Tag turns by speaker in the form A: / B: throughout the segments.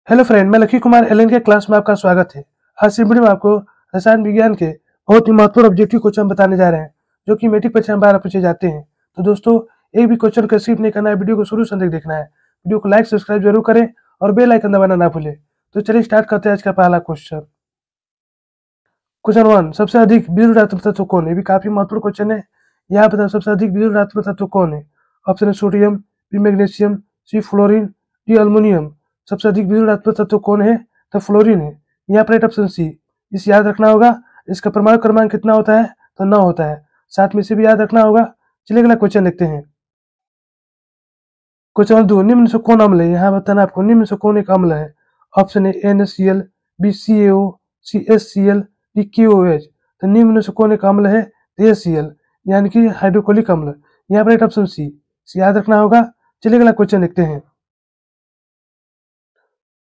A: Hello friend, मैं lucky Kumar LN के class में आपका स्वागत है। आज इस वीडियो में आपको रसायन विज्ञान के बहुत ही महत्वपूर्ण ऑब्जेक्टिव क्वेश्चन बताने जा रहे हैं, जो कि मैट्रिक परीक्षा में 12 पूछे जाते हैं। तो दोस्तों, एक भी क्वेश्चन को स्किप नहीं करना है, वीडियो को शुरू से अंत तक देखना है। वीडियो को लाइक सब्सक्राइब जरूर करें और बेल आइकन दबाना ना भूलें। तो चलिए स्टार्ट करते हैं आज का पहला क्वेश्चन। क्वेश्चन 1, सबसे अधिक विद्युत तत्व कौन है? ये भी काफी महत्वपूर्ण क्वेश्चन है। यहाँ बताओ सबसे अधिक विद्युत तत्व कौन है? ऑप्शन है सोडियम, बी मैग्नीशियम, सी फ्लोरीन, डी अल्मोनियम। सबसे अधिक विद्युत तत्व कौन है? तो फ्लोरीन है। यहाँ पर ऑप्शन सी। इसे याद रखना होगा। इसका परमाणु क्रमांक कितना होता है? तो 9 होता है। साथ में इसे भी याद रखना होगा। चलिए अगला क्वेश्चन देखते हैं। क्वेश्चन 2, निम्न से कौन अम्ल है? यहाँ बताना आपको निम्न से कौन एक अम्ल है। ऑप्शन है NaCl, बी CaO, सी HCl, डी KOH। तो निम्न से कौन एक अम्ल है? HCl, यानी कि हाइड्रोक्लोरिक अम्ल। यहाँ पर ऑप्शन सी। इसे याद रखना होगा। चलिए अगला क्वेश्चन देखते हैं।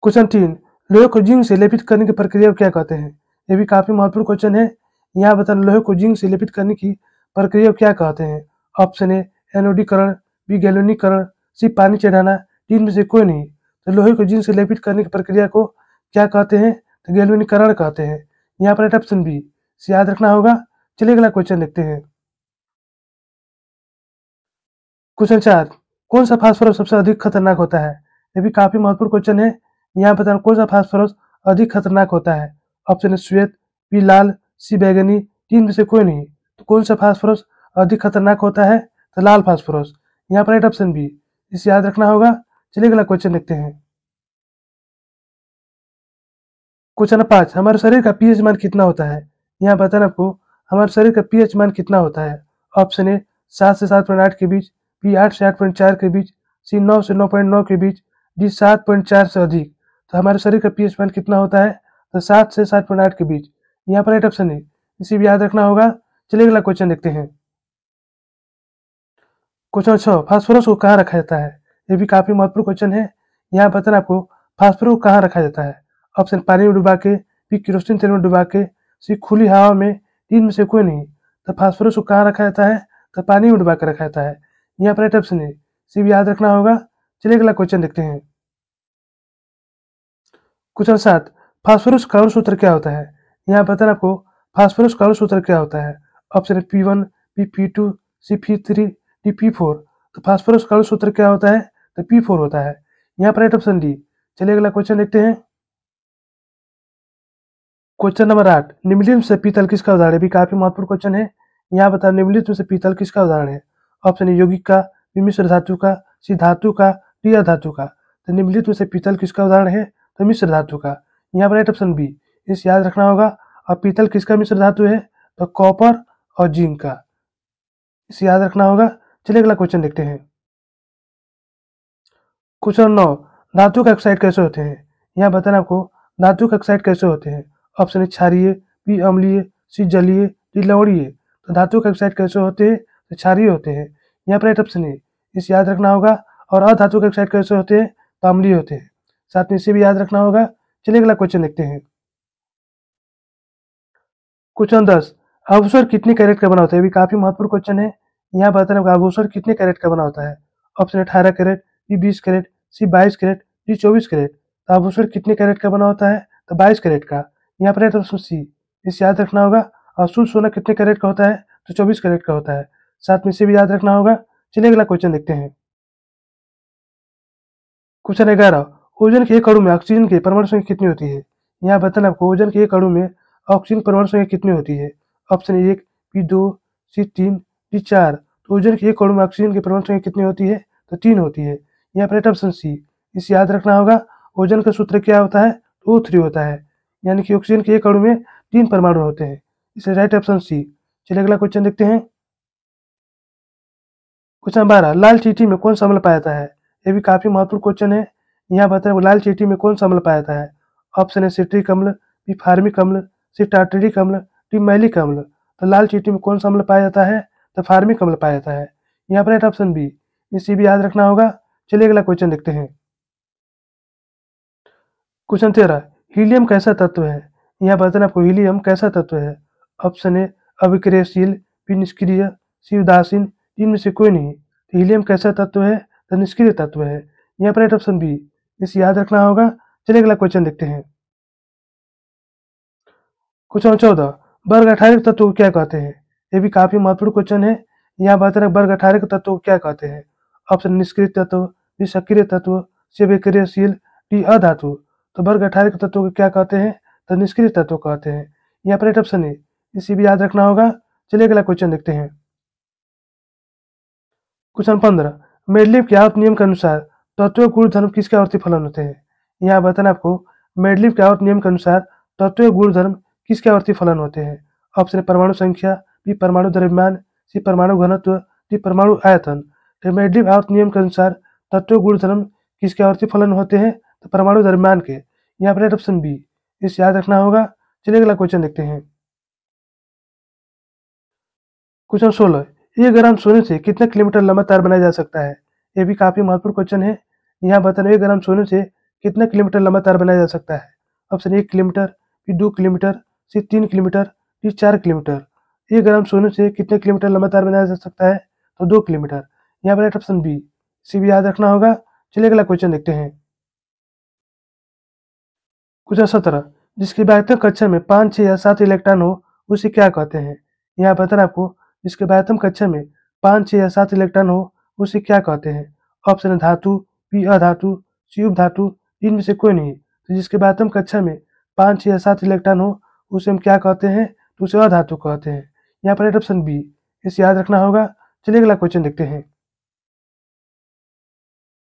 A: क्वेश्चन 3, लोहे को जिंक से लेपित करने की प्रक्रिया को क्या कहते हैं? ये भी काफी महत्वपूर्ण क्वेश्चन है। यहाँ बताना लोहे को जिंक से लेपित करने की प्रक्रिया को क्या कहते हैं। ऑप्शन है एनोडीकरण, बी गैल्वेनीकरण, सी पानी चढ़ाना, डी में से कोई नहीं। तो लोहे को जिंक से लेपित करने की प्रक्रिया को क्या कहते हैं? तो गैल्वेनीकरण कहते हैं। यहाँ पर ऑप्शन बी। इसे याद रखना होगा। चलिए अगला क्वेश्चन देखते हैं। क्वेश्चन 4, कौन सा फास्फोरस सबसे अधिक खतरनाक होता है? ये भी काफी महत्वपूर्ण क्वेश्चन है। यहाँ बताना कौन सा फास्फोरस अधिक खतरनाक होता है। ऑप्शन है श्वेत, बी लाल, सी बैगनी, तीन में से कोई नहीं। तो कौन सा फास्फोरस अधिक खतरनाक होता है? तो लाल फास्फोरस। यहाँ पर ऑप्शन बी। इसे याद रखना होगा। चलिए अगला क्वेश्चन देखते हैं। क्वेश्चन 5, हमारे शरीर का पीएच मान कितना होता है? यहाँ बताना आपको हमारे शरीर का पीएच मान कितना होता है। ऑप्शन है 7 से 7.8 के बीच, बी 8 से 8.4 के बीच, सी 9 से 9.9 के बीच, डी 7.4 से अधिक। तो हमारे शरीर का पीएच मान कितना होता है? तो 7 से 7.8 के बीच। यहाँ पर राइट ऑप्शन है। इसे भी याद रखना होगा। चलिए अगला क्वेश्चन देखते हैं। क्वेश्चन 6, फास्फोरस को कहाँ रखा जाता है? ये भी काफी महत्वपूर्ण क्वेश्चन है। यहाँ बताना आपको फास्फोरस को कहाँ रखा जाता है। ऑप्शन पानी में डुबा के, बी केरोसिन तेल में डुबा के, सी खुली हवा में, तीन में से कोई नहीं। तो फास्फोरस को कहाँ रखा जाता है? तो पानी में डुबा कर रखा जाता है। यहाँ पर राइट ऑप्शन है। इसे भी याद रखना होगा। चलिए अगला क्वेश्चन देखते हैं। क्वेश्चन 7, फास्फोरस का अणु सूत्र क्या होता है? यहाँ बताना आपको फास्फोरस का अणु सूत्र क्या होता है। ऑप्शन है P1, P2, सी P3, डी P4। तो फास्फोरस का अणु सूत्र क्या होता है? तो P4 होता है। यहाँ पर राइट ऑप्शन डी। चलिए अगला क्वेश्चन देखते हैं। क्वेश्चन नंबर 8, निम्नलिखित से पीतल किसका उदाहरण है? भी काफी महत्वपूर्ण क्वेश्चन है। यहाँ बता निम्नलिखित में से पीतल किसका उदाहरण है। ऑप्शन है यौगिक का, बी मिश्र धातु का, सी धातु का, डी अधातु का। तो निम्नलिखित में से पीतल किसका उदाहरण है? तो मिश्र धातु का। यहाँ पर राइट ऑप्शन बी। इसे याद रखना होगा। और पीतल किसका मिश्र धातु है? तो कॉपर और जिंक का। इसे याद रखना होगा। चलिए अगला क्वेश्चन देखते हैं। क्वेश्चन 9, धातु के ऑक्साइड कैसे होते हैं? यहाँ बताना आपको धातु के ऑक्साइड कैसे होते हैं। ऑप्शन है क्षारीय, बी अम्लीय, सी जलीय, डी लवणीय। तो धातु के ऑक्साइड कैसे होते हैं? तो क्षारीय होते हैं। यहाँ पर राइट ऑप्शन है। इसे याद रखना होगा। और अधातु के ऑक्साइड कैसे होते हैं? तो अम्लीय होते हैं। साथ में इसे भी याद रखना होगा। चलिए अगला क्वेश्चन देखते हैं। क्वेश्चन 10, आभूषण कितने कैरेट का बना होता है? ये भी काफी महत्वपूर्ण क्वेश्चन है। यहाँ बताना आपको आभूषण कितने कैरेट का बना होता है। ऑप्शन 18 कैरेट, बी 20 कैरेट, सी 22 कैरेट, डी 24 कैरेट। तो आभूषण कितने कैरेट का बना होता है? तो 22 कैरेट का। यहाँ पर ऑप्शन सी। इसे याद रखना होगा। और शुद्ध सोना कितने कैरेट का होता है? तो 24 कैरेट का होता है। साथ में इसे भी याद रखना होगा। चलिए अगला क्वेश्चन देखते हैं। क्वेश्चन 11, ओजन के एक अणु में ऑक्सीजन की परमाणु संख्या कितनी होती है? यहाँ बताना आपको ओजन के एक अणु में ऑक्सीजन परमाणु संख्या कितनी होती है। Option 1, P2, C3, D4। तो ओजन के एक अणु में ऑक्सीजन की परमाणु संख्या कितनी होती है? तो 3 होती है। यहाँ पर ऑप्शन सी। इसे याद रखना होगा। ओजन का सूत्र क्या होता है? तो O3 होता है। यानी कि ऑक्सीजन के एक अणु में 3 परमाणु होते हैं। इसलिए राइट ऑप्शन सी। चलिए अगला क्वेश्चन देखते हैं। क्वेश्चन 12, लाल चींटी में कौन सा अम्ल पाया जाता है? ये भी काफी महत्वपूर्ण क्वेश्चन है। यहाँ बताए लाल चींटी में कौन सा अम्ल पाया जाता है। ऑप्शन है सिट्रिक अम्ल, बी फार्मिक अम्ल, सी टार्टरिक अम्ल, डी मैलिक अम्ल। तो लाल चींटी में कौन सा अम्ल पाया जाता है? तो फार्मिक अम्ल पाया जाता है। यहाँ पर राइट ऑप्शन बी। इसे भी याद रखना होगा। चलिए अगला क्वेश्चन देखते हैं। क्वेश्चन 13, हीलियम कैसा तत्व है? यहाँ बताना आपको हीलियम कैसा तत्व है। ऑप्शन है अविक्रियशील, बी निष्क्रिय, सी उदासीन, इनमें से कोई नहीं। तो हीलियम कैसा तत्व है? तो निष्क्रिय तत्व है। यहाँ पर राइट ऑप्शन बी। इसे याद रखना होगा। चलिए अगला क्वेश्चन देखते हैं। क्वेश्चन 14, वर्ग 18 के तत्व को क्या कहते हैं? ये भी काफी महत्वपूर्ण क्वेश्चन है। यहाँ बता रहे वर्ग 18 के तत्व को क्या कहते हैं? ऑप्शन निष्क्रिय तत्व, बी सक्रिय तत्व, सी विक्रियशील, डी अधातु। तो वर्ग 18 के तत्व को क्या कहते हैं? तो निष्क्रिय तत्व कहते हैं। यहाँ पर राइट ऑप्शन है, इसी भी याद रखना होगा। चलिए अगला क्वेश्चन देखते हैं। क्वेश्चन 15, मेडलिफ के आवर्त नियम के अनुसार तत्व गुण धर्म किसके आवर्ती फलन होते हैं? यहाँ बताना आपको मेडलिफ के आवर्त नियम के अनुसार तत्व गुण धर्म किसके आवर्ती फलन होते हैं? ऑप्शन है परमाणु संख्या, बी परमाणु द्रव्यमान, सी परमाणु घनत्व, डी परमाणु आयतन। तो मेडलिफ आवर्त नियम के अनुसार तत्व गुण धर्म किसके आवर्ती फलन होते हैं? तो परमाणु द्रव्यमान के। यहाँ पर राइट ऑप्शन बी, इस याद रखना होगा। चलिए अगला क्वेश्चन देखते हैं। क्वेश्चन 16, 1 ग्राम सोने से कितने किलोमीटर लंबा तार बनाया जा सकता है? ये भी काफी महत्वपूर्ण क्वेश्चन है। यहाँ बताना 1 ग्राम सोने से कितने किलोमीटर लंबा तार बनाया जा सकता है? ऑप्शन 1 किलोमीटर, बी 2 किलोमीटर, सी 3 किलोमीटर, डी 4 किलोमीटर। 1 ग्राम सोने से कितने किलोमीटर लंबा तार बनाया जा सकता है? तो 2 किलोमीटर। यहाँ पर राइट ऑप्शन बी, सी भी याद रखना होगा। चलिए अगला क्वेश्चन देखते हैं। क्वेश्चन 17, जिसकी बाह्यतम कक्षा में 5, 6 या 7 इलेक्ट्रॉन हो उसे क्या कहते हैं? यहाँ बताना आपको जिसके बाह्यतम कक्षा में 5, 6 या 7 इलेक्ट्रॉन हो उसे क्या कहते हैं? ऑप्शन है धातु, बी अधातु, सी उपधातु, इनमें से कोई नहीं। तो जिसके बाह्यतम कक्षा में 5, 6 या 7 इलेक्ट्रॉन हो उसे हम क्या कहते हैं? तो उसे अधातु कहते हैं। यहाँ पर राइट ऑप्शन बी, इसे याद रखना होगा। चलिए अगला क्वेश्चन देखते हैं।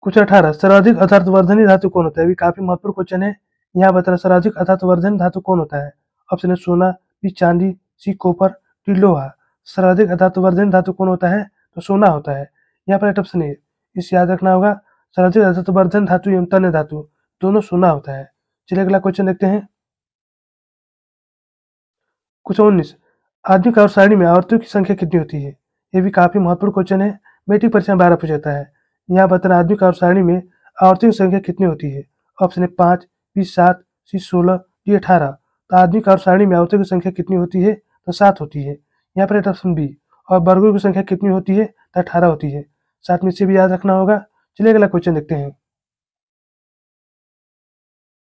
A: क्वेश्चन 18, सर्वाधिक अर्थवर्धनी धातु कौन होता है? भी काफी महत्वपूर्ण क्वेश्चन है। यहाँ बता सर्वाधिक अर्थवर्धन धातु कौन होता है? ऑप्शन है सोना, बी चांदी, सी कॉपर, डी लोहा। सर्वाधिक अर्थवर्धन धातु कौन होता है? तो सोना होता है। यहाँ पर राइट ऑप्शन है, इसे याद रखना होगा। सर्वाधिक अर्थवर्धन धातु एवं तन्य धातु दोनों सोना होता है। चलिए अगला क्वेश्चन देखते हैं। क्वेश्चन 19, आधुनिक आवर्त सारणी में आवर्तों की संख्या कितनी होती है? ये भी काफी महत्वपूर्ण क्वेश्चन है। मैट्रिक परीक्षा में 12 पूछा जाता है। यहाँ बताना आधुनिक आवर्त सारणी में आवर्तों की संख्या कितनी होती है? ऑप्शन है 5, बी 7, सी 16, डी 18। तो आधुनिक आवर्त सारणी में आवर्तों की संख्या कितनी होती है? तो 7 होती है। यहाँ पर ऑप्शन बी। और वर्गों की संख्या कितनी होती है? तो 18 होती है। साथ में इसे भी याद रखना होगा। चलिए अगला क्वेश्चन देखते हैं।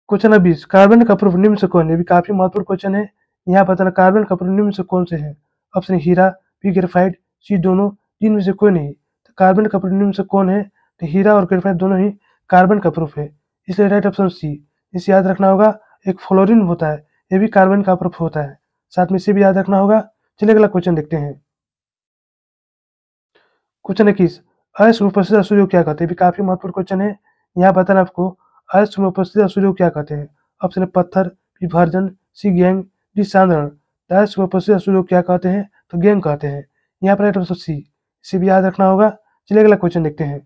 A: क्वेश्चन 20, कार्बन का प्रूफ निम्न से कौन है? भी काफी महत्वपूर्ण क्वेश्चन है। यहाँ बताना कार्बन का प्रूफ निम्न से कौन से है? ऑप्शन हीरा, बी ग्रेफाइट, सी दोनों, तीन में से कोई नहीं। तो कार्बन का प्रूफ निम्न से कौन है? तो हीरा और ग्रेफाइट दोनों ही कार्बन का प्रूफ है, इसलिए राइट ऑप्शन सी। इसे याद रखना होगा। एक फ्लोरीन होता है, ये भी कार्बन का प्रूफ होता है। साथ में इसे भी याद रखना होगा। चलिए अगला क्वेश्चन देखते हैं। क्वेश्चन 21, अयस्क में उपस्थित असूर्य को क्या कहते हैं? भी काफी महत्वपूर्ण क्वेश्चन है। यहाँ बताना आपको अयस्क में उपस्थित असूर्य को क्या कहते हैं? ऑप्शन है पत्थर, बी भर्जन, सी गैंग, डी सांद्रण। अयस्क में उपस्थित असूर्य को क्या कहते हैं? तो गैंग कहते हैं। यहाँ पर राइट ऑप्शन सी, इसे भी याद रखना होगा। चलिए अगला क्वेश्चन देखते हैं।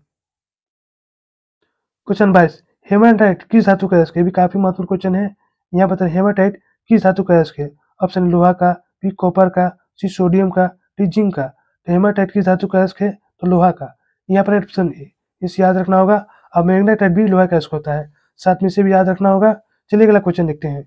A: क्वेश्चन 22, हेमाटाइट किस धातु का अयस्क है? भी काफी महत्वपूर्ण क्वेश्चन है। यहाँ बताना हेमाटाइट किस धातु का अयस्क है? ऑप्शन लोहा का, बी कॉपर का, सी सोडियम का, डी जिंक का। तो हेमाटाइट किस धातु का अयस्क है? तो लोहा का। यहाँ पर ऑप्शन ए, इसे याद रखना होगा। अब मैग्नेटाइट भी लोहा का अयस्क होता है। साथ में इसे भी याद रखना होगा। चलिए अगला क्वेश्चन देखते हैं।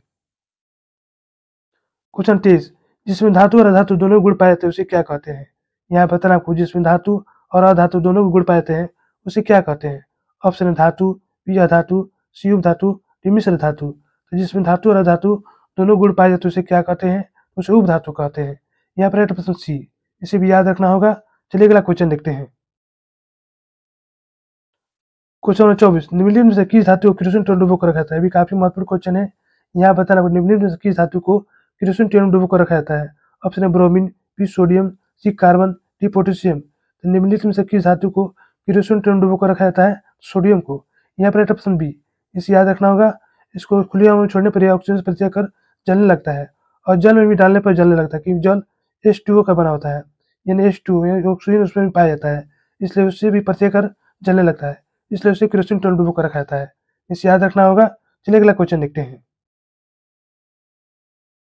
A: क्वेश्चन 23, जिसमें धातु और अधातु दोनों गुण पाए जाते हैं उसे क्या कहते हैं? यहाँ बताना आपको जिसमें धातु और अधातु दोनों गुण पाए जाते हैं उसे क्या कहते हैं? ऑप्शन है धातु, बी अधातु, सी उपधातु, डी मिश्र धातु। तो जिसमें धातु और अधातु दोनों गुण पाए जाते हैं उसे क्या कहते हैं? उसे उपधातु कहते हैं। यहाँ पर राइट ऑप्शन सी, इसे भी याद रखना होगा। चलिए अगला क्वेश्चन देखते हैं। क्वेश्चन 24, निम्नलिखित में से किस धातु को केरोसिन तेल डुबो कर रखा जाता है? भी काफी महत्वपूर्ण क्वेश्चन है। यहाँ बताना निम्नलिखित में से किस धातु को केरोसिन तेल में डुबो कर रखा जाता है? ऑप्शन है ब्रोमीन, बी सोडियम, सी कार्बन, डी पोटेशियम। तो निम्नलिखित में से किस धातु को केरोसिन तेल में डुबो कर रखा जाता है? सोडियम को। यहाँ पर राइट ऑप्शन बी, इसे याद रखना होगा। इसको खुली हवा में छोड़ने पर यह ऑक्सीजन से प्रतिक्रिया कर जलने लगता है और जल में भी डालने पर जलने लगता है, क्योंकि जल H2O का बना होता है। यानी H2O ऑक्सीजन उसमें भी पाया जाता है, इसलिए उससे भी प्रतिक्रिया कर जलने लगता है, इसलिए उसे केरोसिन तेल डुबो कर रखा जाता है। इसे याद रखना होगा। चलिए अगला क्वेश्चन देखते हैं।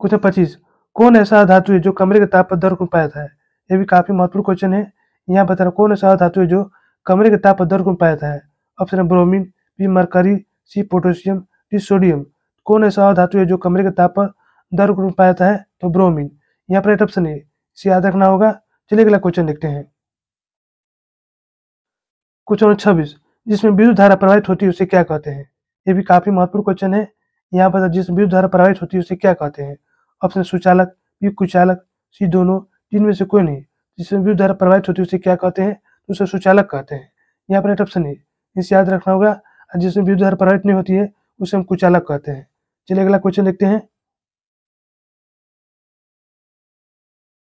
A: क्वेश्चन 25, कौन ऐसा धातु है जो कमरे के ताप पर दर गुण पाया जाता है? ये भी काफी महत्वपूर्ण क्वेश्चन है। यहाँ बताना कौन ऐसा धातु है जो कमरे के ताप पर दर गुण पाया जाता है? ऑप्शन है bromine, B mercury, C potassium, D sodium. कौन ऐसा धातु है जो कमरे के ताप पर दर गुण पाया जाता है? तो ब्रोमीन। यहाँ पर राइट ऑप्शन है, इसे याद रखना होगा। चलिए अगला क्वेश्चन देखते हैं। क्वेश्चन 26, जिसमें विद्युत धारा प्रवाहित होती है उसे क्या कहते हैं? ये भी काफी महत्वपूर्ण क्वेश्चन है। यहाँ पर जिस विद्युत धारा प्रवाहित होती है उसे क्या कहते हैं? ऑप्शन सुचालक, बी कुचालक, सी दोनों, तीन में से कोई नहीं। जिसमें विद्युत धारा प्रवाहित होती है उसे क्या कहते हैं? तो उसे सुचालक कहते हैं। यहाँ पर राइट ऑप्शन है, इसे याद रखना होगा। और जिसमें विद्युत धारा प्रवाहित नहीं होती है उसे हम कुचालक कहते हैं। चलिए अगला क्वेश्चन देखते हैं।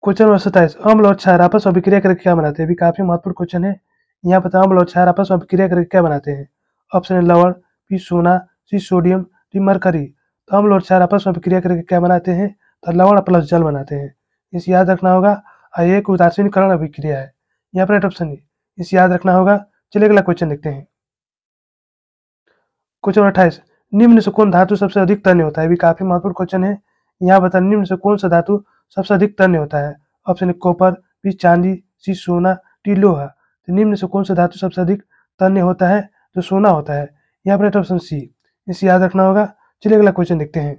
A: क्वेश्चन नंबर 27, अम्ल और क्षार आपस में अभिक्रिया करके क्या बनाते हैं? भी काफी महत्वपूर्ण क्वेश्चन है। यहाँ पर अम्ल और क्षार आपस में अभिक्रिया करके क्या बनाते हैं? ऑप्शन है लवण, बी सोना, सी सोडियम, डी मरकरी। तो अम्ल और क्षार आपस में अभिक्रिया करके क्या बनाते हैं? तो लवण प्लस जल बनाते हैं। इसे याद रखना होगा। और ये एक उदासीनीकरण अभिक्रिया है। यहाँ पर राइट ऑप्शन है, इसे याद रखना होगा। चलिए अगला क्वेश्चन देखते हैं। क्वेश्चन 28, निम्न से कौन धातु सबसे अधिक तन्य होता है? भी काफी महत्वपूर्ण क्वेश्चन है। यहाँ बता निम्न से कौन सा धातु सबसे अधिक तन्य होता है? ऑप्शन है कॉपर, बी चांदी, सी सोना, डी लोहा। तो निम्न से कौन सा धातु सबसे अधिक तन्य होता है? तो सोना होता है। यहाँ पर राइट ऑप्शन सी, इसे याद रखना होगा। चलिए अगला क्वेश्चन देखते हैं।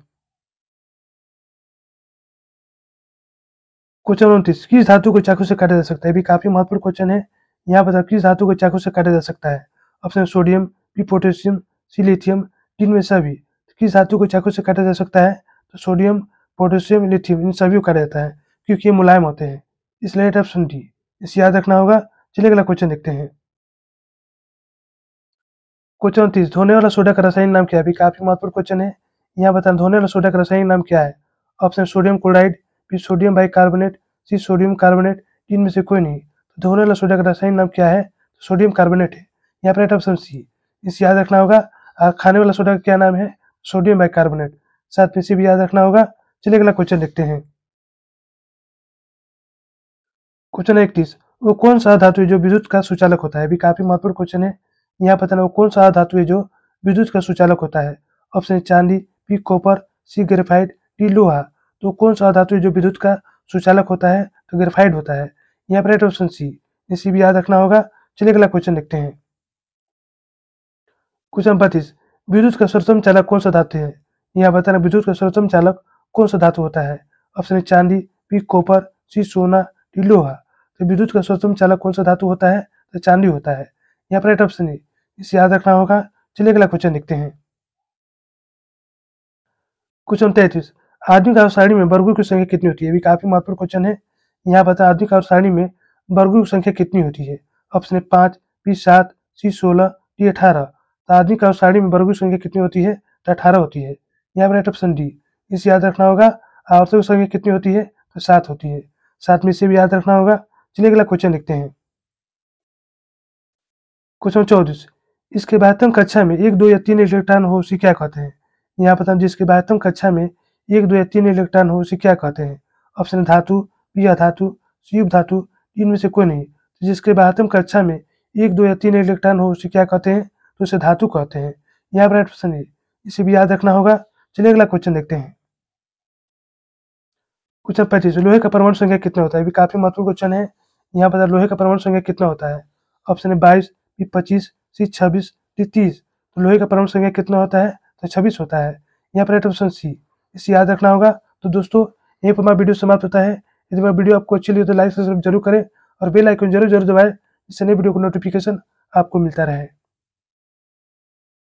A: क्वेश्चन 29, किस धातु को चाकू से काटा जा सकता है? भी काफी महत्वपूर्ण क्वेश्चन है। यहाँ बता किस धातु को चाकू से काटा जा सकता है? ऑप्शन सोडियम, बी पोटेशियम, सी लिथियम, तीन में सभी। किस धातु को चाकू से काटा जा सकता है? तो सोडियम, पोटेशियम, लिथियम, इन सभी को काटा जाता है क्योंकि ये मुलायम होते हैं। इसलिए राइट ऑप्शन डी, इसे याद रखना होगा। चलिए अगला क्वेश्चन देखते हैं। क्वेश्चन 29, धोने वाला सोडा का रासायनिक नाम क्या है? भी काफी महत्वपूर्ण क्वेश्चन है। यहाँ बताना धोने वाला सोडा का रासायनिक नाम क्या है? Option sodium chloride, B sodium bicarbonate, C sodium carbonate, तीन में से कोई नहीं। तो धोने वाला सोडा का रासायनिक नाम क्या है? सोडियम कार्बोनेट है। यहाँ पर राइट ऑप्शन सी, इसे याद रखना होगा। खाने वाला सोडा का क्या नाम है? Sodium bicarbonate. साथ में इसे भी याद रखना होगा। चलिए अगला क्वेश्चन देखते हैं। क्वेश्चन 31, वो कौन सा धातु है जो विद्युत का सुचालक होता है? भी काफी महत्वपूर्ण क्वेश्चन है। यहाँ बताना वो कौन सा धातु है जो विद्युत का सुचालक होता है? ऑप्शन है चांदी, बी कॉपर, सी ग्रेफाइट, डी लोहा। तो कौन सा धातु है जो विद्युत का सुचालक होता है? तो ग्रेफाइट होता है। यहाँ पर राइट ऑप्शन सी, इसे भी याद रखना होगा। चलिए अगला क्वेश्चन देखते हैं। क्वेश्चन 32, विद्युत का सर्वोत्तम चालक कौन सा धातु है? यहाँ बताना विद्युत का सर्वोत्तम चालक कौन सा धातु होता है? ऑप्शन है चांदी, बी कॉपर, सी सोना, डी लोहा। तो विद्युत का सर्वोत्तम चालक कौन सा धातु होता है? तो चांदी होता है। यहाँ पर राइट ऑप्शन है, इसे याद रखना होगा। चलिए अगला क्वेश्चन देखते हैं। क्वेश्चन 33, आधुनिक आवर्त सारणी में वर्गों की संख्या कितनी होती है? भी काफी महत्वपूर्ण क्वेश्चन है। यहाँ बता आधुनिक आवर्त सारणी में वर्गों की संख्या कितनी होती है? ऑप्शन है 5, बी 7, सी 16, डी 18। तो आधुनिक आवर्त सारणी में वर्गों की संख्या कितनी होती है? तो 18 होती है। यहाँ पर राइट ऑप्शन डी, इसे याद रखना होगा। आवर्तों की संख्या कितनी होती है? तो 7 होती है। साथ में इसे भी याद रखना होगा। चलिए अगला क्वेश्चन देखते हैं। क्वेश्चन 34, इसके बाह्यतम कक्षा में 1, 2 या 3 इलेक्ट्रॉन हो उसे क्या कहते हैं? यहाँ पर जिसके बाह्यतम कक्षा में 1, 2 या 3 इलेक्ट्रॉन हो उसे क्या कहते हैं? ऑप्शन धातु, बी अधातु, सी उपधातु, इनमें से कोई नहीं। तो जिसके बाह्यतम कक्षा में 1, 2 या 3 इलेक्ट्रॉन हो उसे क्या कहते हैं? तो उसे धातु कहते हैं। यहाँ पर राइट ऑप्शन है, इसे भी याद रखना होगा। चलिए अगला क्वेश्चन देखते हैं। क्वेश्चन 25, लोहे का परमाणु संख्या कितना होता है? भी काफी महत्वपूर्ण क्वेश्चन है। यहाँ पर लोहे का परमाणु संख्या कितना होता है? ऑप्शन है 22, बी 25, सी 26, डी 30। तो लोहे का परमाणु संख्या कितना होता है? तो 26 होता है। यहाँ पर राइट ऑप्शन सी, इसे याद रखना होगा। तो दोस्तों यहीं पर हमारा वीडियो समाप्त होता है। यदि हमारा वीडियो आपको अच्छी लगी तो लाइक सब्सक्राइब जरूर करें और बेल आइकन जरूर दबाएं, जिससे नई वीडियो को नोटिफिकेशन आपको मिलता रहे।